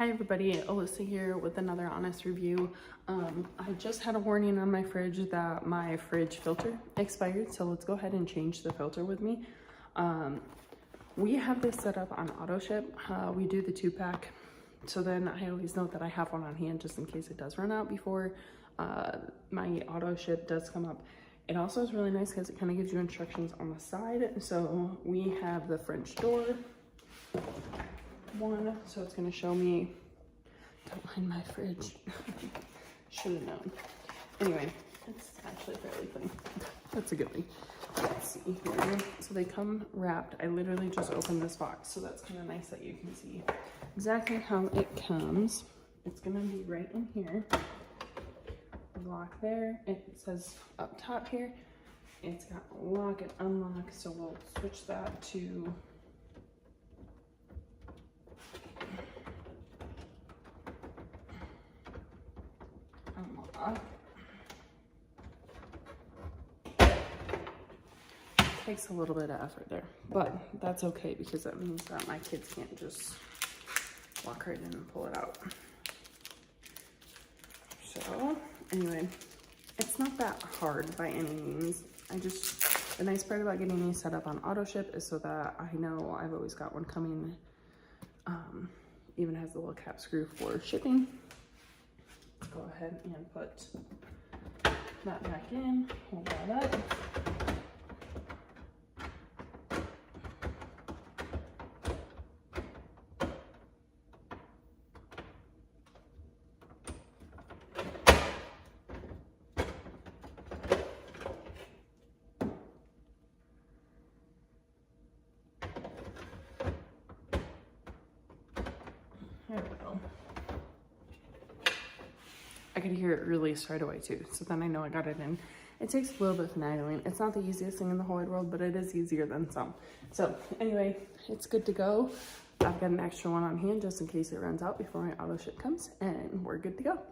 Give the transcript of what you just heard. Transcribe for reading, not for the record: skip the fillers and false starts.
Hi everybody, Alyssa here with another honest review. I just had a warning on my fridge that my fridge filter expired, so let's go ahead and change the filter with me. We have this set up on auto ship. We do the 2-pack, so then I always note that I have one on hand just in case it does run out before my auto ship does come up. It also is really nice because it kind of gives you instructions on the side. So we have the French door one, so it's going to show me, don't mind my fridge. Should have known. Anyway, it's actually fairly clean. That's a good thing. Let's see here. So they come wrapped. I literally just opened this box, so that's kind of nice that you can see exactly how it comes. It's going to be right in here. Lock there. It says up top here, it's got lock and unlock, so we'll switch that to unlock. Takes a little bit of effort there, but that's okay because that means that my kids can't just walk right in and pull it out. So anyway, it's not that hard by any means. The nice part about getting these set up on auto ship is so that I know I've always got one coming. Even has the little cap screw for shipping. Let's go ahead and put that back in, hold that up. There we go. I could hear it release right away too, so then I know I got it in. It takes a little bit of finagling. It's not the easiest thing in the whole wide world, but it is easier than some. So anyway, it's good to go. I've got an extra one on hand just in case it runs out before my auto ship comes, and we're good to go.